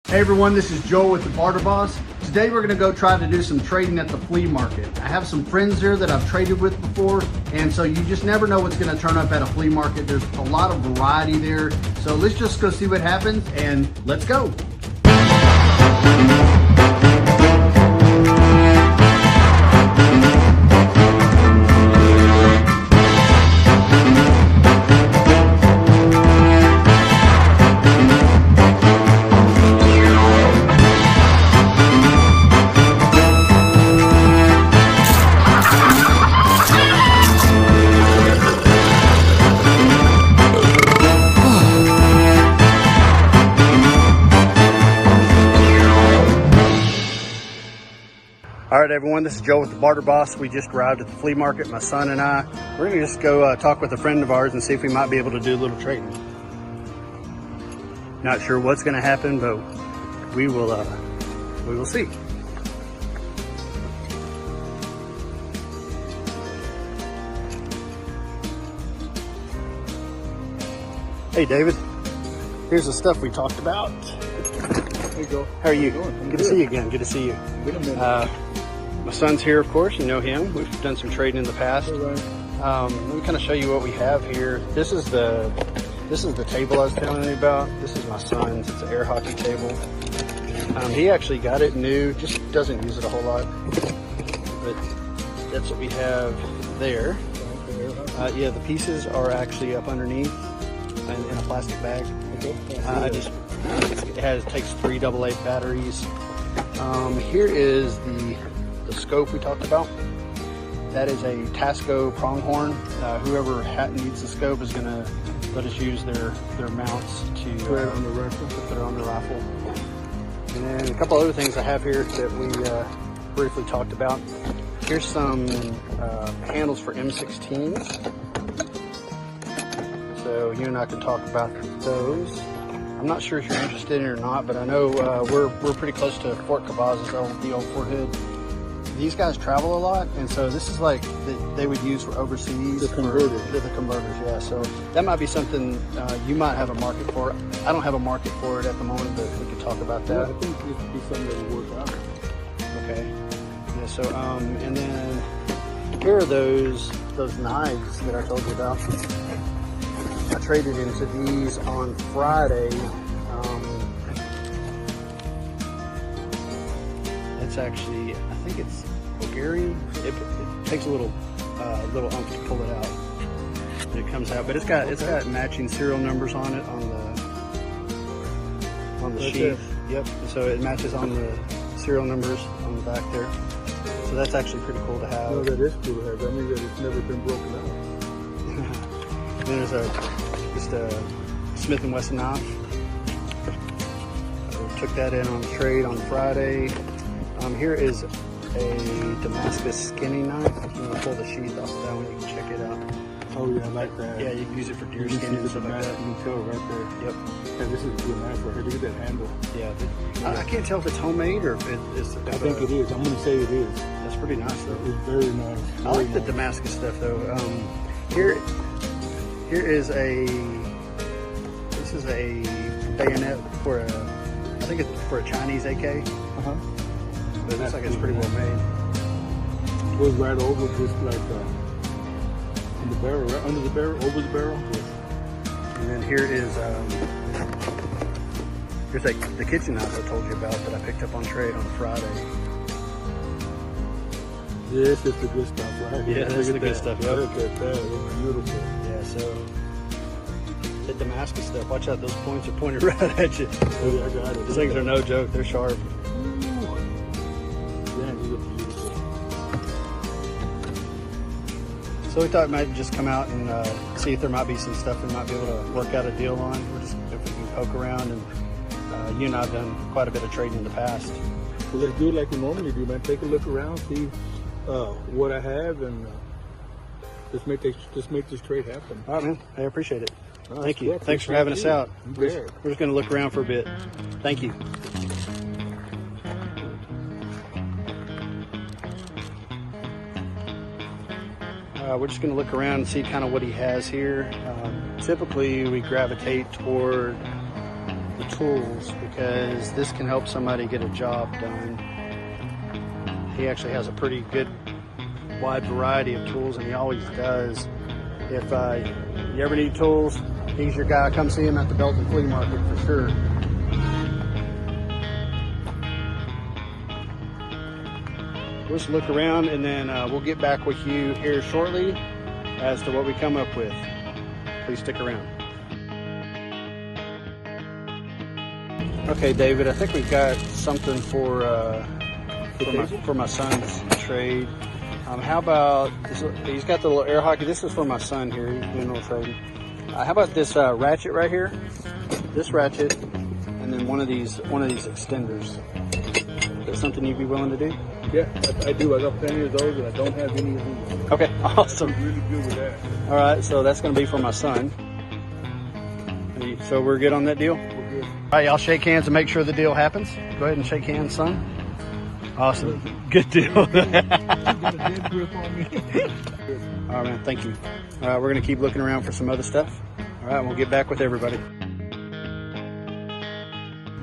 Hey everyone, this is Joel with the Barter Boss. Today we're going to go try to do some trading at the flea market. I have some friends there that I've traded with before, and so you just never know what's going to turn up at a flea market. There's a lot of variety there. So let's just go see what happens and let's go. All right, everyone, this is Joe with the Barter Boss. We just arrived at the flea market, my son and I. We're gonna just go talk with a friend of ours and see if we might be able to do a little trading. Not sure what's gonna happen, but we will see. Hey, David, here's the stuff we talked about. There you go. How are you? Good to see you again. Good to see you. Been a minute. My son's here, of course. You know him. We've done some trading in the past. Right. Let me kind of show you what we have here. This is the table I was telling you about. This is my son's. It's an air hockey table. He actually got it new. Just doesn't use it a whole lot. But that's what we have there. Yeah, the pieces are actually up underneath in a plastic bag. It takes 3 AA batteries. Here is the scope we talked about. That is a Tasco pronghorn. Whoever needs the scope is gonna let us use their mounts to put it on the rifle. And then a couple other things I have here that we briefly talked about. Here's some handles for M16s. So you and I can talk about those. I'm not sure if you're interested in it or not, but I know we're pretty close to Fort Cavazos, the old Fort Hood. These guys travel a lot, and so this is like they would use for overseas. The converters. The converters, yeah. So that might be something you might have a market for. I don't have a market for it at the moment, but we could talk about that. Yeah, I think this would be something that would work out. Okay. Yeah. So and then here are those knives that I told you about. I traded into these on Friday. It's actually, I think it's Bulgarian. It takes a little oomph to pull it out. It comes out, but it's got matching serial numbers on it on the sheath. Yep. So it matches on the serial numbers on the back there. So that's actually pretty cool to have. No, that is cool to have. That means that it's never been broken out. And then there's just a Smith & Wesson knife. So took that in on trade on Friday. Here is a Damascus skinning knife. If you want to pull the sheath off of that one, you can check it out. Oh yeah, I like that. Yeah, you can use it for deer skin and stuff like that. You can tell right there. Yep. Yeah, this is a good knife right here. Look at that handle. Yeah. I can't tell if it's homemade or if it's. I think it is. I'm going to say it is. That's pretty nice though. It's very nice. I like the Damascus stuff though. Here is this is a bayonet for I think it's for a Chinese AK. But it looks like it's pretty well made. It goes right over just like in the barrel, right under the barrel, over the barrel. Yes. And then here is here's the kitchen knife I told you about that I picked up on trade on Friday. This is the good stuff, right? Yeah, this is the good stuff. Yep. Look at that, it's beautiful. Yeah, so the Damascus stuff. Watch out, those points are pointed right at you. Oh yeah, I got it. These things are no joke. They're sharp. So we thought we might just come out and see if there might be some stuff we might be able to work out a deal on. We're just if we can poke around, and you and I have done quite a bit of trading in the past. Well, let's do it like we normally do, man. Take a look around, see what I have, and just make this trade happen. All right, man. I appreciate it. Oh, Thank you. Thanks for having us out. We're Yeah. just going to look around for a bit. Thank you. We're just going to look around and see kind of what he has here. Typically, we gravitate toward the tools because this can help somebody get a job done. He actually has a pretty good wide variety of tools, and he always does. If you ever need tools, he's your guy. Come see him at the Belton Flea Market for sure. Let's look around, and then we'll get back with you here shortly as to what we come up with. Please stick around. Okay, David, I think we've got something for my son's trade. How about, he's got the little air hockey. This is for my son here. He's doing a little trading. How about this ratchet right here? This ratchet, and then one of these extenders. Is that something you'd be willing to do? Yeah, I do. I got plenty of those, and I don't have any of these. Okay, awesome. I'm really good with that. All right, so that's going to be for my son. So we're good on that deal? We're good. All right, y'all shake hands and make sure the deal happens. Go ahead and shake hands, son. Awesome. Good deal. You got a dead grip on me. All right, man, thank you. All right, we're going to keep looking around for some other stuff. All right, we'll get back with everybody.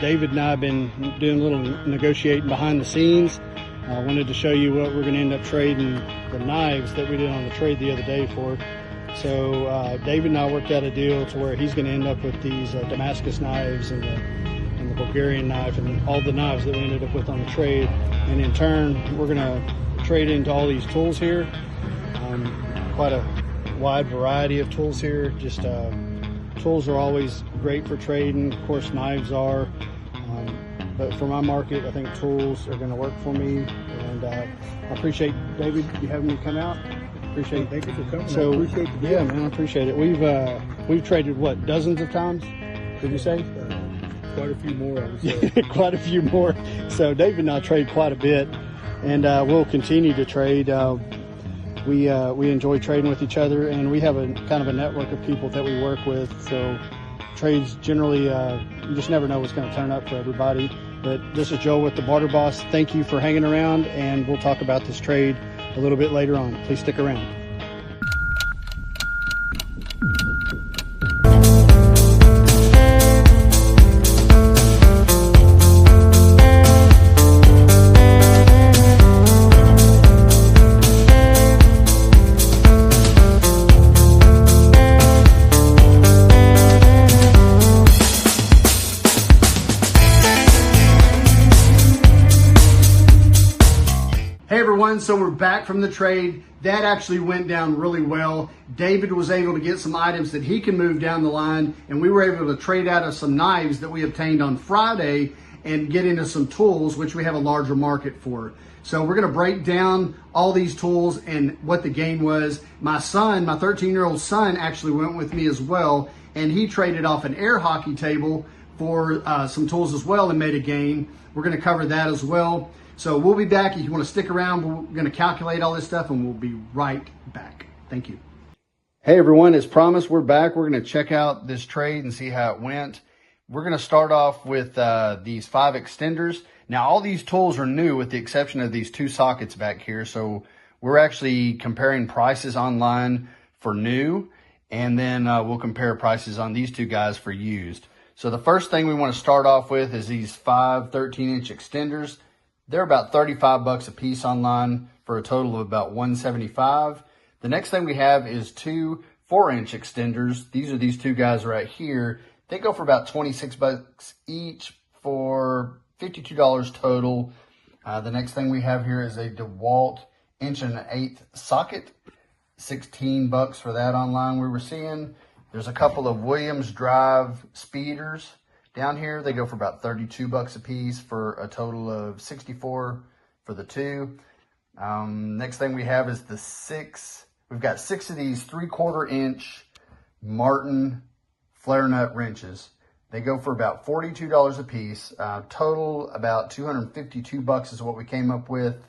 David and I have been doing a little negotiating behind the scenes. I wanted to show you what we're going to end up trading the knives that we did on the trade the other day for. So David and I worked out a deal to where he's going to end up with these Damascus knives and the Bulgarian knife and all the knives that we ended up with on the trade. And in turn, we're going to trade into all these tools here. Quite a wide variety of tools here. Just tools are always great for trading. Of course, knives are. But for my market, I think tools are going to work for me. And I appreciate, David, you having me come out. Appreciate it. Thank you for coming. So, I appreciate the deal. Yeah, man, I appreciate it. We've traded, what, dozens of times? Did you say? Quite a few more, I would say. Quite a few more. So David and I trade quite a bit, and we'll continue to trade. We enjoy trading with each other, and we have a kind of a network of people that we work with. So trades generally, you just never know what's going to turn up for everybody. But this is Joe with the Barter Boss. Thank you for hanging around, and we'll talk about this trade a little bit later on. Please stick around. Hey everyone, so we're back from the trade. That actually went down really well. David was able to get some items that he can move down the line, and we were able to trade out of some knives that we obtained on Friday and get into some tools, which we have a larger market for. So we're gonna break down all these tools and what the gain was. My son, my 13-year-old son, actually went with me as well, and he traded off an air hockey table for some tools as well and made a gain. We're gonna cover that as well. So we'll be back. If you want to stick around, we're going to calculate all this stuff, and we'll be right back. Thank you. Hey, everyone. As promised, we're back. We're going to check out this trade and see how it went. We're going to start off with these 5 extenders. Now, all these tools are new with the exception of these 2 sockets back here. So we're actually comparing prices online for new, and then we'll compare prices on these 2 guys for used. So the first thing we want to start off with is these 5 13-inch extenders. They're about 35 bucks a piece online for a total of about $175. The next thing we have is 2 4-inch extenders. These are these 2 guys right here. They go for about 26 bucks each for $52 total. The next thing we have here is a DeWalt 1.1/8 socket. 16 bucks for that online we were seeing. There's a couple of Williams Drive speeders. Down here, they go for about 32 bucks a piece for a total of 64 for the 2. Next thing we have is the 6. We've got 6 of these 3/4-inch Martin flare nut wrenches. They go for about $42 a piece. Total about 252 bucks is what we came up with.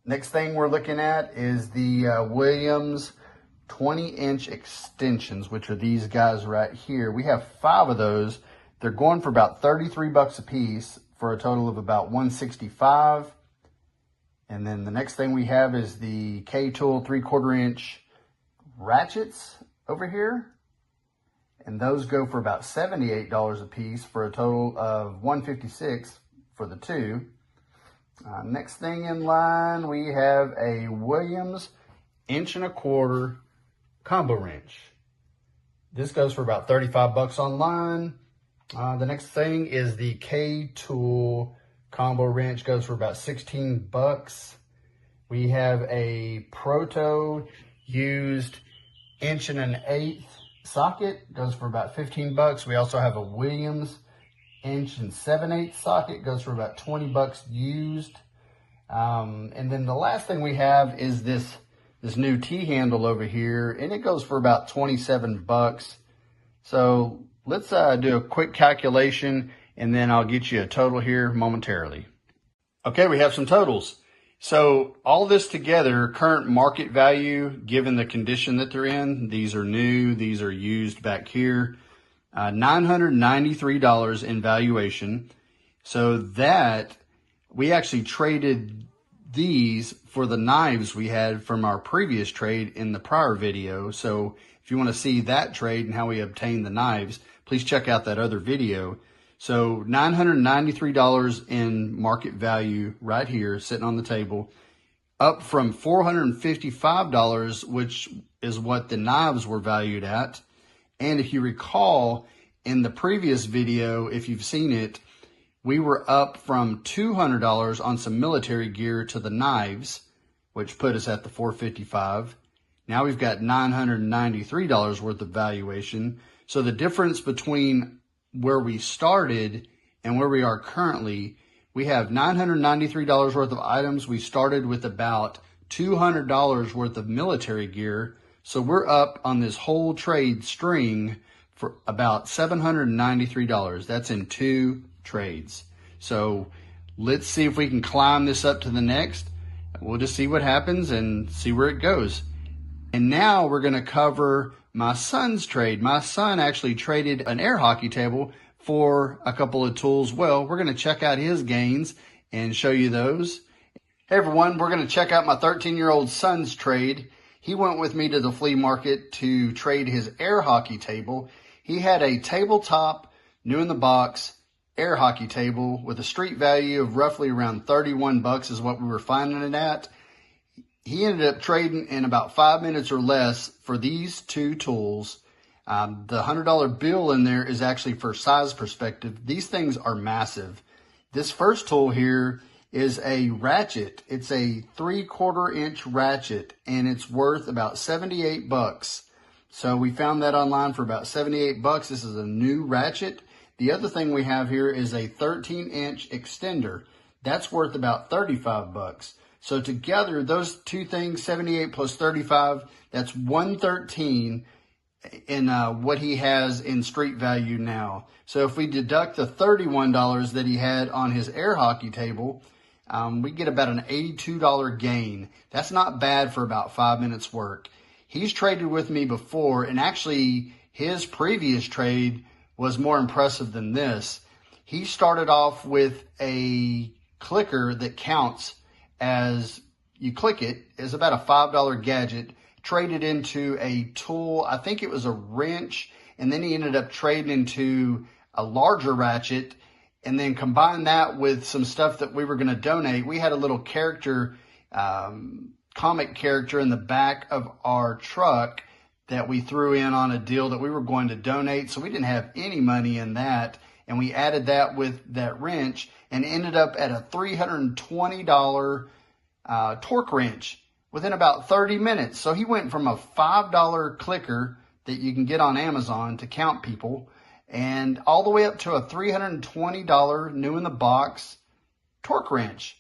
Next thing we're looking at is the Williams 20-inch extensions, which are these guys right here. We have 5 of those. They're going for about 33 bucks a piece for a total of about 165. And then the next thing we have is the K-Tool 3/4-inch ratchets over here. and those go for about $78 a piece for a total of $156 for the two. Next thing in line, we have a Williams 1¼ combo wrench. This goes for about 35 bucks online. The next thing is the K-Tool combo wrench, goes for about 16 bucks. We have a Proto used 1 1/8" socket, goes for about 15 bucks. We also have a Williams 1 7/8" socket, goes for about 20 bucks used. And then the last thing we have is this new T-handle over here, and it goes for about 27 bucks. So let's do a quick calculation, and then I'll get you a total here momentarily. Okay, we have some totals. So all this together, current market value, given the condition that they're in, these are new, these are used back here, $993 in valuation. So that, we actually traded these for the knives we had from our previous trade in the prior video. So if you want to see that trade and how we obtained the knives, please check out that other video. So $993 in market value right here, sitting on the table, up from $455, which is what the knives were valued at. And if you recall, in the previous video, if you've seen it, we were up from $200 on some military gear to the knives, which put us at the $455. Now we've got $993 worth of valuation. So the difference between where we started and where we are currently, we have $993 worth of items. We started with about $200 worth of military gear. So we're up on this whole trade string for about $793. That's in 2 trades. So let's see if we can climb this up to the next. We'll just see what happens and see where it goes. And now we're going to cover my son's trade. My son actually traded an air hockey table for a couple of tools. Well, we're going to check out his gains and show you those. Hey everyone, we're going to check out my 13-year-old son's trade. He went with me to the flea market to trade his air hockey table. He had a tabletop, new in the box, air hockey table with a street value of roughly around 31 bucks is what we were finding it at. He ended up trading in about 5 minutes or less for these 2 tools. The $100 bill in there is actually for size perspective. These things are massive. This first tool here is a ratchet. It's a 3/4 inch ratchet, and it's worth about 78 bucks. So we found that online for about 78 bucks. This is a new ratchet. The other thing we have here is a 13-inch extender. That's worth about 35 bucks. So together, those 2 things, 78 plus 35, that's 113 in what he has in street value now. So if we deduct the $31 that he had on his air hockey table, we get about an $82 gain. That's not bad for about 5 minutes work. He's traded with me before, and actually his previous trade was more impressive than this. He started off with a clicker that counts as you click it. It's about a $5 gadget, traded into a tool. I think it was a wrench, and then he ended up trading into a larger ratchet, and then combined that with some stuff that we were going to donate. We had a little character, comic character in the back of our truck that we threw in on a deal that we were going to donate. So we didn't have any money in that. And we added that with that wrench and ended up at a $320 torque wrench within about 30 minutes. So he went from a $5 clicker that you can get on Amazon to count people, and all the way up to a $320 new in the box torque wrench.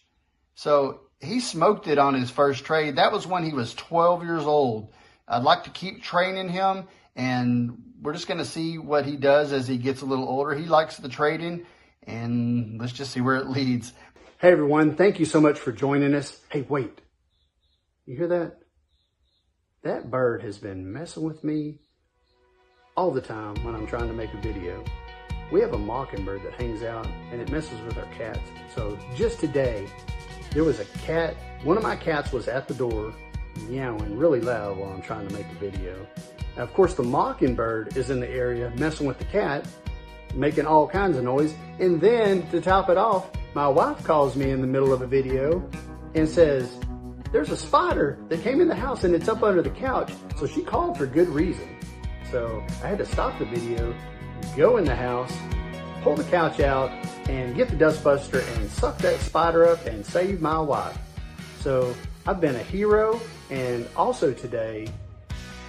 So he smoked it on his first trade. That was when he was 12 years old. I'd like to keep training him, and we're just going to see what he does as he gets a little older. He likes the trading, and let's just see where it leads. Hey everyone, thank you so much for joining us. Hey, wait, you hear that? That bird has been messing with me all the time when I'm trying to make a video. We have a mockingbird that hangs out, and it messes with our cats. So just today, there was a cat. One of my cats was at the door meowing really loud while I'm trying to make a video. Now, of course, the mockingbird is in the area messing with the cat, making all kinds of noise. And then to top it off, my wife calls me in the middle of a video and says, there's a spider that came in the house and it's up under the couch. So she called for good reason. So I had to stop the video, go in the house, pull the couch out, and get the dustbuster and suck that spider up and save my wife. So I've been a hero, and also today,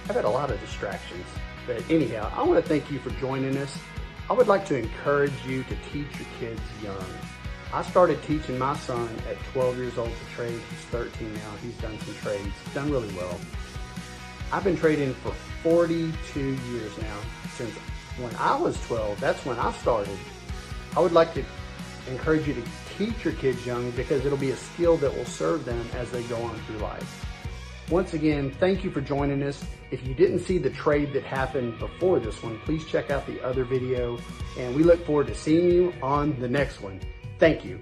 I've had a lot of distractions. But anyhow, I want to thank you for joining us. I would like to encourage you to teach your kids young. I started teaching my son at 12 years old to trade. He's 13 now. He's done some trades, done really well. I've been trading for 42 years now. Since when I was 12, that's when I started. I would like to encourage you to teach your kids young, because it'll be a skill that will serve them as they go on through life. Once again, thank you for joining us. If you didn't see the trade that happened before this one, please check out the other video, and we look forward to seeing you on the next one. Thank you.